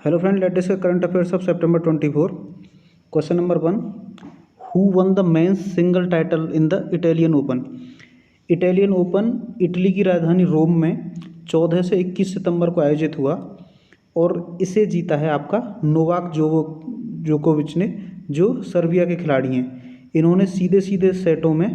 Hello friend, let's discuss current affairs of September 24. Question number 1. Who won the men's single title in the Italian Open? Italian open Italy की राजधानी रोम में 14 से 21 सितंबर को आयोजित हुआ और इसे जीता है आपका नोवाक जोकोविच ने, जो सर्बिया के खिलाड़ी हैं। इन्होंने सीधे सीधे सेटों में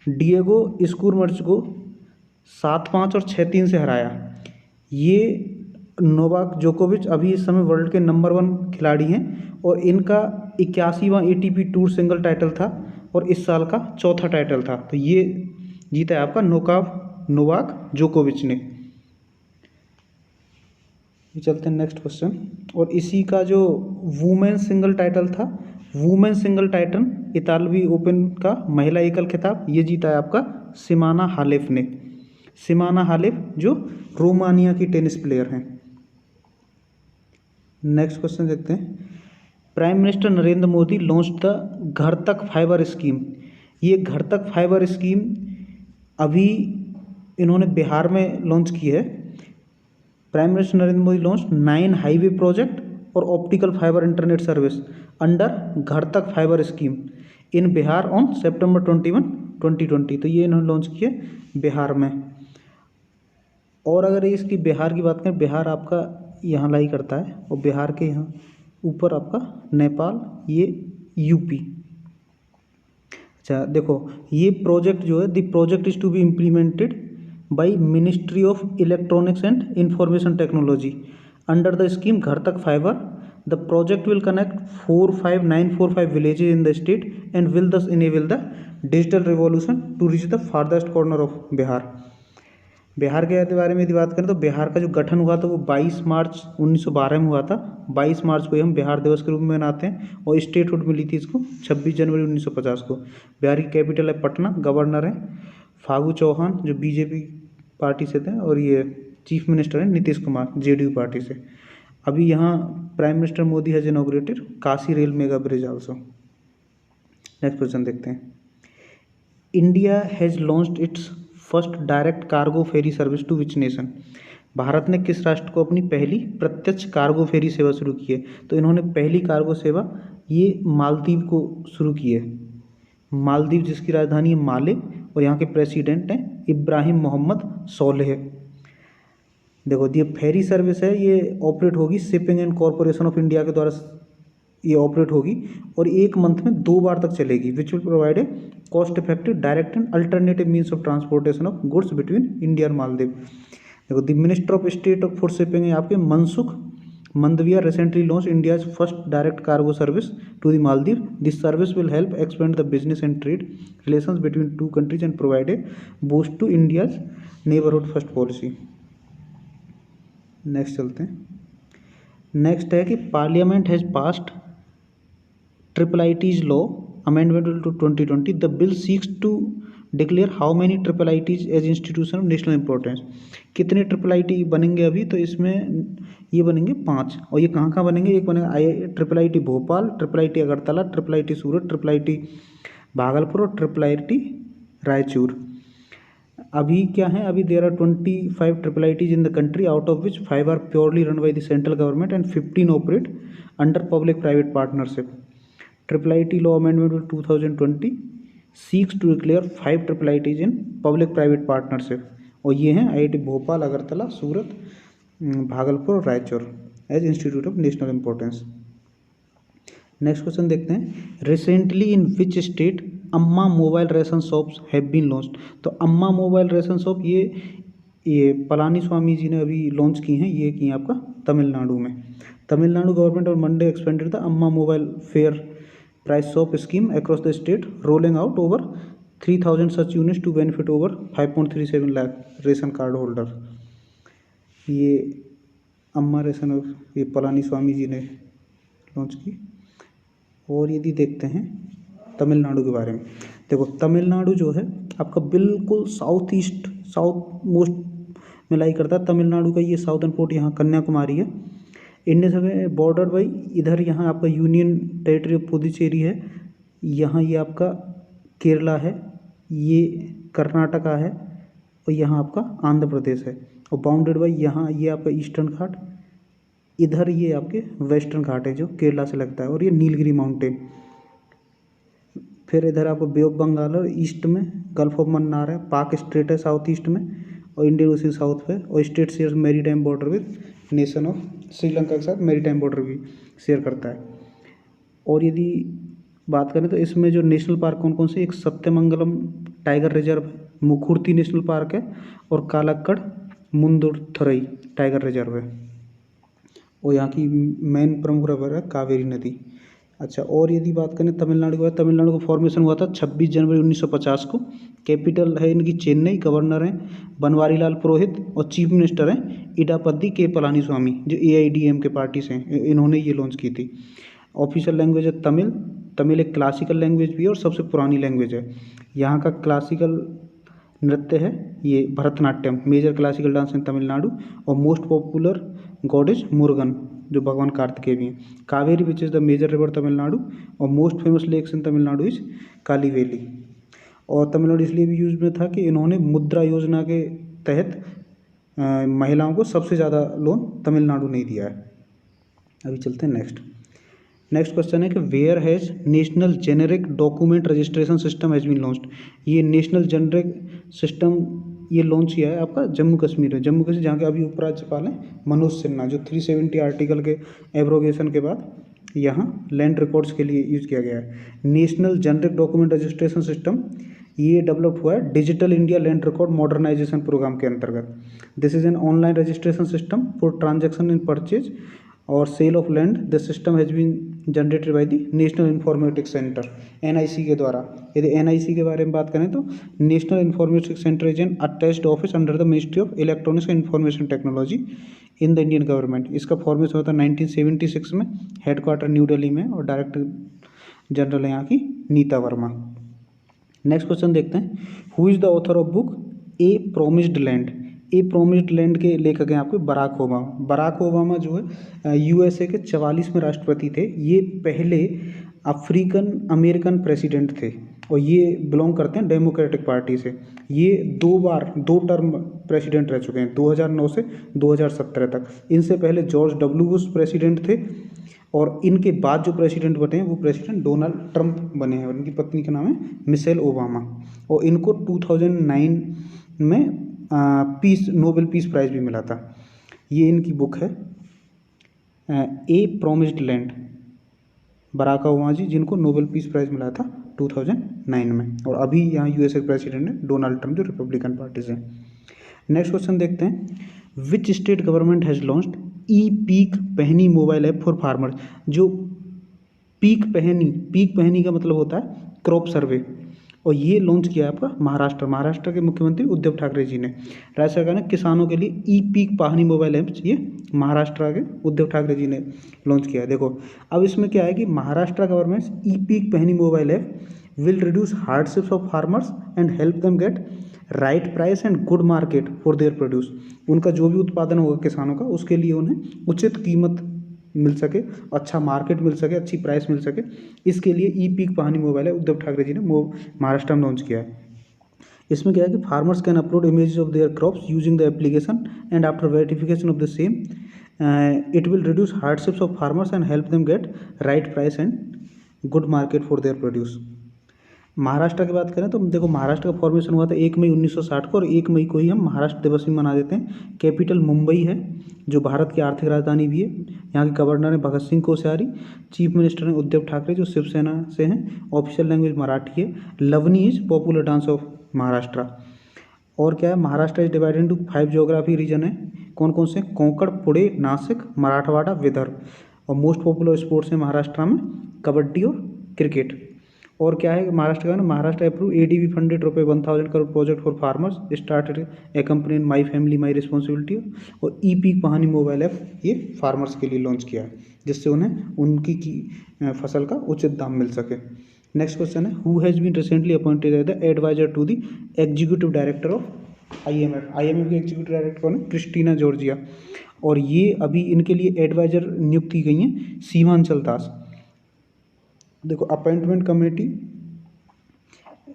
डिएगो स्कूरमर्च को 7-5 और 6-3 से हराया। ये नोवाक जोकोविच अभी इस समय वर्ल्ड के नंबर 1 खिलाड़ी हैं और इनका 81वां एटीपी टूर सिंगल टाइटल था और इस साल का चौथा टाइटल था। तो ये जीता है आपका नोवाक जोकोविच ने। चलते हैं नेक्स्ट क्वेश्चन। और इसी का जो वुमेन सिंगल टाइटल था, वुमेन सिंगल टाइटल इतालवी ओपन का महिला एकल खिताब, ये जीता है आपका सिमाना हालेफ ने। सिमाना हालेफ जो रोमानिया की टेनिस प्लेयर हैं। नेक्स्ट क्वेश्चन देखते हैं। Prime minister Narendra Modi launch the घर तक फाइबर स्कीम। ये घर तक फाइबर स्कीम अभी इन्होंने बिहार में लॉन्च की है। Prime minister Narendra Modi launch 9 highway project और optical fibre internet service under घर तक fibre scheme in Bihar on September 21, 2020। तो ये इन्होंने लॉन्च किए बिहार में। और अगर इसकी बिहार की बात करें, बिहार आपका यहाँ लाई करता है और बिहार के यहाँ ऊपर आपका नेपाल, ये यूपी। अच्छा देखो, ये प्रोजेक्ट जो है, the project is to be implemented by ministry of electronics and information technology under the scheme Ghar तक fibre. The project will connect 45945 villages in the state and will thus enable the digital revolution to reach the farthest corner of Bihar. Bihar के बारे में यदि बात करें तो बिहार का जो गठन हुआ था वो 22 मार्च 1912 में हुआ था। 22 मार्च को ही हम बिहार दिवस के रूप में मनाते हैं और स्टेटहुड मिली थी इसको 26 जनवरी 1950 को। बिहार की कैपिटल है पटना। गवर्नर है फागू चौहान जो बीजेपी पार्टी से थे और ये चीफ मिनिस्टर है नीतीश कुमार जेडीयू पार्टी से। अभी यहाँ prime minister Modi has inaugurated Kashi rail mega bridge also. Next question देखते हैं। India has launched its first direct cargo ferry service to which nation. Bharat ने किस राष्ट्र को अपनी पहली प्रत्यक्ष कार्गो फेरी सेवा शुरू की है? तो इन्होंने पहली कार्गो सेवा ये मालदीव को शुरू की है। मालदीव जिसकी राजधानी है माले और यहाँ के प्रेसिडेंट हैं इब्राहिम मोहम्मद सोलेह। देखो, ये फेरी सर्विस है, ये ऑपरेट होगी shipping and corporation of India के द्वारा ये ऑपरेट होगी और 1 मंथ में 2 बार तक चलेगी। Which will provide a cost effective direct and alternative means of transportation of goods between India और मालदीव। देखो, the minister of state for shipping है आपके Mansukh Mandaviya recently launch India's first direct cargo service to the Maldives. This service will help expand the business and trade relations between 2 countries and provide a boost to India's neighbourhood first policy. Next चलते हैं। Next है कि parliament has passed IIIT's law amendment to 2020. The bill seeks to declare how many IIITs as institution of national importance. कितने IIIT बनेंगे अभी? तो इसमें ये बनेंगे 5। और ये कहाँ कहाँ बनेंगे? एक बनेगा IIT Bhopal, IIIT Agartala, IIIT सूरत, IIIT भागलपुर और IIIT रायचूर। अभी क्या है? अभी there are 25 IIITs in the country, out of which 5 are purely run by the central government and 15 operate under public private partnership. IIIT law amendment bill 2020 seeks to declare 5 IIITs in public private partnership और ये हैं IIT Bhopal, Agartala, Surat, Bhagalpur और Raichur as institute of national importance. Next question देखते हैं। Recently in which state Amma mobile ration shops have been launched. तो Amma mobile ration shop ये पलानी स्वामी जी ने अभी लॉन्च की हैं। ये की आपका तमिलनाडु में। तमिलनाडु गवर्नमेंट और मंडे एक्सपेंडेड द अम्मा mobile fair price shop scheme across the state, rolling out over 3,000 such units to benefit over 5.37 lakh ration card holder. ये अम्मा रेशन ये पलानी स्वामी जी ने लॉन्च की। और यदि देखते हैं तमिलनाडु के बारे में, देखो तमिलनाडु जो है आपका बिल्कुल साउथ मोस्ट में लाई करता है। तमिलनाडु का ये साउदर्न पोर्ट यहाँ कन्याकुमारी है। इंडिया से बॉर्डर बाई इधर यहाँ आपका यूनियन टेरिटरी ऑफ पुदुचेरी है, यहाँ ये आपका केरला है, ये कर्नाटका है और यहाँ आपका आंध्र प्रदेश है। और बाउंडेड बाई यहाँ ये आपका ईस्टर्न घाट, इधर ये आपके वेस्टर्न घाट है जो केरला से लगता है, और ये नीलगिरी माउंटेन। फिर इधर आपको बे ऑफ बंगाल और ईस्ट में गल्फ ऑफ मन्नार है, पाक स्ट्रेट है साउथ ईस्ट में, और इंडियन ओशन साउथ पे, और state share maritime border with nation of Sri Lanka के साथ मैरी टाइम बॉर्डर भी शेयर करता है। और यदि बात करें तो इसमें जो नेशनल पार्क कौन कौन से, एक सत्यमंगलम टाइगर रिजर्व है, मुखुर्ती नेशनल पार्क है, और कालक्कड़ मुंदुरथुरई टाइगर रिजर्व है, और यहाँ की मेन प्रमुख रिवर है कावेरी नदी। अच्छा, और यदि बात करें तमिलनाडु का, तमिलनाडु का फॉर्मेशन हुआ था 26 जनवरी 1950 को। कैपिटल है इनकी चेन्नई, गवर्नर हैं बनवारी लाल पुरोहित, और चीफ मिनिस्टर हैं इडापद्दी के पलानी स्वामी, जो AIDM के पार्टी से हैं, इन्होंने ये लॉन्च की थी। ऑफिशियल लैंग्वेज है तमिल। तमिल एक क्लासिकल लैंग्वेज भी है और सबसे पुरानी लैंग्वेज है। यहाँ का क्लासिकल नृत्य है ये Bharatanatyam, major classical dance in Tamil Nadu, और most popular god is Murugan, जो भगवान कार्तिकेय भी हैं। Kaveri which is the major river Tamil Nadu, और most famous lakes in Tamil Nadu is Kaliveli. और तमिलनाडु इसलिए भी यूज में था कि इन्होंने मुद्रा योजना के तहत महिलाओं को सबसे ज़्यादा लोन तमिलनाडु ने दिया है। अभी चलते हैं नेक्स्ट क्वेश्चन है कि where has national generic document registration system has been launched. ये नेशनल जेनेरिक सिस्टम ये लॉन्च किया है आपका जम्मू कश्मीर में, जम्मू कश्मीर, जहाँ के अभी उपराज्यपाल हैं मनोज सिन्हा, जो 370 आर्टिकल के एब्रोगेशन के बाद यहाँ लैंड रिकॉर्ड्स के लिए यूज किया गया है। National generic document registration system ये डेवलप हुआ है digital India land record modernisation programme के अंतर्गत। This is an online registration system for transaction in purchase और sale of land. The system has been generated by the national informatics centre, NIC के द्वारा। यदि NIC के बारे में बात करें तो national informatics centre is an attached office under the ministry of electronics and information technology in the Indian government. इसका फॉर्मेशन हुआ था 1976 में, हेडक्वार्टर न्यू दिल्ली में, और डायरेक्टर जनरल है यहाँ की नीता वर्मा। नेक्स्ट क्वेश्चन देखते हैं, who is the author of book A promised land. A promised land के लेखक हैं आपके बराक ओबामा। बराक ओबामा जो है USA के 44वें राष्ट्रपति थे। ये पहले अफ्रीकन अमेरिकन प्रेसिडेंट थे, और ये बिलोंग करते हैं डेमोक्रेटिक पार्टी से। ये 2 टर्म प्रेसिडेंट रह चुके हैं, 2009 से 2017 तक। इनसे पहले जॉर्ज W बुश प्रेसिडेंट थे, और इनके बाद जो प्रेसिडेंट बने हैं वो प्रेसिडेंट डोनाल्ड ट्रंप बने हैं, और इनकी पत्नी का नाम है मिशेल ओबामा। और इनको 2009 में नोबेल पीस प्राइज़ भी मिला था। ये इनकी बुक है ए प्रोमिस्ड लैंड, बराक ओबामा जी, जिनको नोबेल पीस प्राइज़ मिला था 2009 में, और अभी यहाँ USA प्रेसिडेंट है डोनाल्ड ट्रंप, जो रिपब्लिकन पार्टी से। नेक्स्ट क्वेश्चन देखते हैं, which state government has launched ई-पीक पहनी मोबाइल ऐप फॉर फार्मर्स। जो पीक पहनी का मतलब होता है क्रॉप सर्वे, और ये लॉन्च किया है आपका महाराष्ट्र के मुख्यमंत्री उद्धव ठाकरे जी ने। राज्य सरकार ने किसानों के लिए ई-पीक पहनी मोबाइल ऐप ये महाराष्ट्र के उद्धव ठाकरे जी ने लॉन्च किया है। देखो अब इसमें क्या है कि महाराष्ट्र गवर्नमेंट ई-पीक पहनी mobile app will reduce hardships of farmers and help them get right price and good market for their produce. उनका जो भी उत्पादन होगा किसानों का, उसके लिए उन्हें उचित कीमत मिल सके, अच्छा मार्केट मिल सके, अच्छी प्राइस मिल सके। इसके लिए ई-पीक पहनी मोबाइल है उद्धव ठाकरे जी ने महाराष्ट्र में लॉन्च किया है। इसमें क्या है कि farmers can upload images of their crops using the application and after verification of the same it will reduce hardships of farmers and help them get right price and good market for their produce. Maharashtra की बात करें तो देखो महाराष्ट्र का formation हुआ था 1 मई 1960 को, और 1 मई को ही हम महाराष्ट्र दिवस भी मना देते हैं। कैपिटल मुंबई है, जो भारत की आर्थिक राजधानी भी है। यहाँ के गवर्नर हैं भगत सिंह कोश्यारी, चीफ मिनिस्टर हैं उद्धव ठाकरे, जो शिवसेना से हैं। ऑफिशियल लैंग्वेज मराठी है। Lavani is popular dance of Maharashtra. और क्या है, Maharashtra is divided into 5 geography region है। कौन कौन से, कोंकण, पुणे, नासिक, मराठवाड़ा, विदर्भ। और मोस्ट पॉपुलर स्पोर्ट्स हैं महाराष्ट्र में कबड्डी और क्रिकेट। और क्या है महाराष्ट्र का ना, Maharashtra approve ADB funded ₹1000 crore project for farmers started A company in my family my responsibility. और ई-पीक पहनी मोबाइल ऐप ये फार्मर्स के लिए लॉन्च किया है, जिससे उन्हें उनकी फसल का उचित दाम मिल सके। नेक्स्ट क्वेश्चन है, who has been recently appointed as the adviser to the executive director of IMF के एग्जीक्यूटिव डायरेक्टर कौन है, क्रिस्टीना जॉर्जिया। और ये अभी इनके लिए एडवाइजर नियुक्त की गई हैं सीमांचल दास। देखो अपॉइंटमेंट कमेटी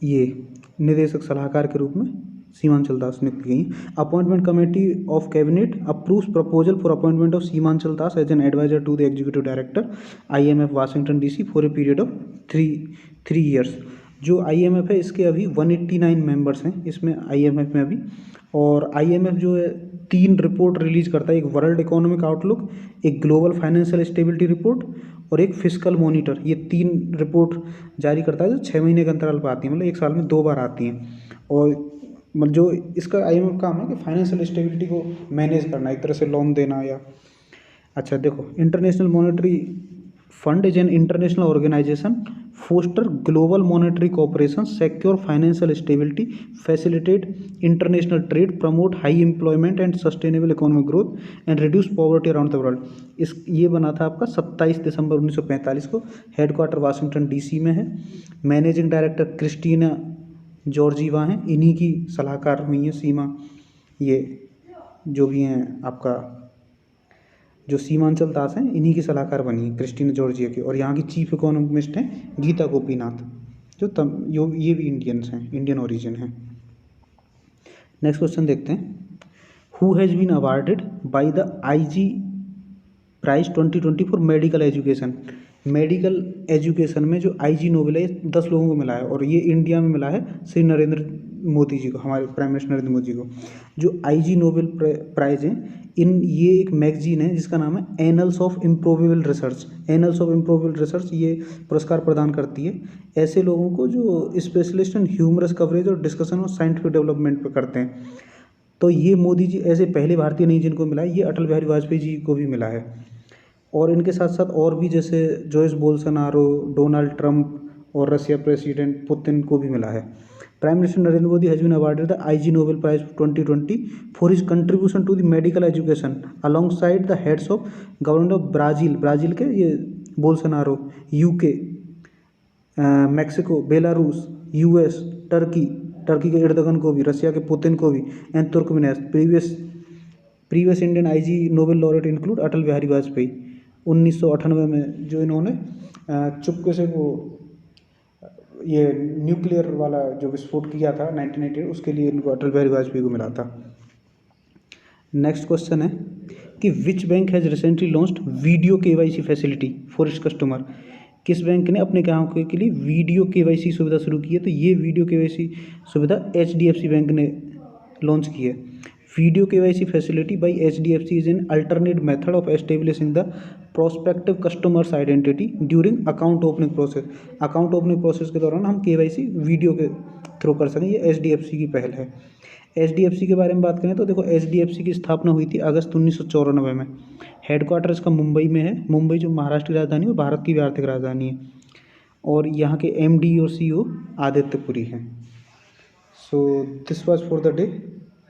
ये निदेशक सलाहकार के रूप में सीमांचल दास नियुक्त की गई। Appointment committee of cabinet approves proposal for appointment of Seemanchal Das as an adviser to the executive director IMF Washington DC for a period of three years. जो IMF है इसके अभी 189 मेंबर्स हैं इसमें IMF में अभी। और IMF जो है 3 रिपोर्ट रिलीज करता है, एक वर्ल्ड इकोनॉमिक आउटलुक, एक ग्लोबल फाइनेंशियल स्टेबिलिटी रिपोर्ट और एक फिस्कल मॉनिटर। ये 3 रिपोर्ट जारी करता है जो 6 महीने के अंतराल पर आती है, मतलब एक साल में 2 बार आती हैं। और मतलब जो इसका IMF काम है कि फाइनेंशियल स्टेबिलिटी को मैनेज करना, एक तरह से लोन देना या। अच्छा देखो, international monetary fund is an international organisation foster global monetary cooperation, secure financial stability, facilitate international trade, promote high employment and sustainable economic growth and reduce poverty around the world. ये बना था आपका 27 दिसंबर 1945 को। Headquarter Washington DC में है। Managing director Christina Georgieva हैं, इन्हीं की सलाहकार हुई हैं सीमा, ये जो भी हैं आपका जो सीमांचल दास हैं इन्हीं की सलाहकार बनी है क्रिस्टीना जॉर्जिया की। और यहाँ की चीफ इकोनॉमिस्ट हैं गीता गोपीनाथ, ये भी इंडियंस हैं, इंडियन ओरिजिन हैं। नेक्स्ट क्वेश्चन देखते हैं। Who has been awarded by the IG prize 2020 for medical education. Medical education में जो IG नोबेल है 10 लोगों को मिला है और ये इंडिया में मिला है श्री नरेंद्र मोदी जी को, हमारे प्राइम मिनिस्टर नरेंद्र मोदी जी को। जो IG नोबेल प्राइज है ये एक मैगजीन है जिसका नाम है annals of improbable research. Annals of improbable research ये पुरस्कार प्रदान करती है ऐसे लोगों को जो स्पेशलिस्ट इन ह्यूमरस कवरेज और डिस्कशन ऑफ साइंटिफिक डेवलपमेंट पर करते हैं। तो ये मोदी जी ऐसे पहले भारतीय नहीं जिनको मिला है, ये अटल बिहारी वाजपेयी जी को भी मिला है। और इनके साथ साथ और भी जैसे जोइस बोल्सोनारो, डोनाल्ड ट्रंप और रशिया प्रेसिडेंट पुतिन को भी मिला है। Prime minister Narendra Modi has been awarded the IG Nobel prize 2020 for his contribution to the medical education alongside the heads of government of Brazil के ये Bolsonaro, UK, Mexico, Belarus, US, Turkey के Erdogan को भी, Russia के Putin को भी, and Turkmenistan. Previous Indian IG Nobel laureate include Atal Bihari Vajpayee 1998 में जो इन्होंने चुपके से वो ये न्यूक्लियर वाला जो विस्फोट किया था 1988, उसके लिए इनको अटल बिहारी वाजपेयी को मिला था। नेक्स्ट क्वेश्चन है कि which bank has recently launched video KYC facility for its customer. किस बैंक ने अपने ग्राहकों के लिए वीडियो KYC सुविधा शुरू की है? तो ये वीडियो KYC सुविधा HDFC बैंक ने लॉन्च की है। Video KYC facility by HDFC is an alternate method of establishing the prospective customers identity during account opening process. Account opening process के दौरान हम KYC वीडियो के थ्रू कर सकें, ये HDFC की पहल है। HDFC के बारे में बात करें तो देखो, HDFC की स्थापना हुई थी अगस्त 1994 में। हेडक्वार्टर इसका मुंबई में है। मुंबई जो महाराष्ट्र की राजधानी और भारत की भी आर्थिक राजधानी है। और यहाँ के MD और CEO आदित्य पुरी हैं। So this was for the day.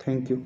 Thank you.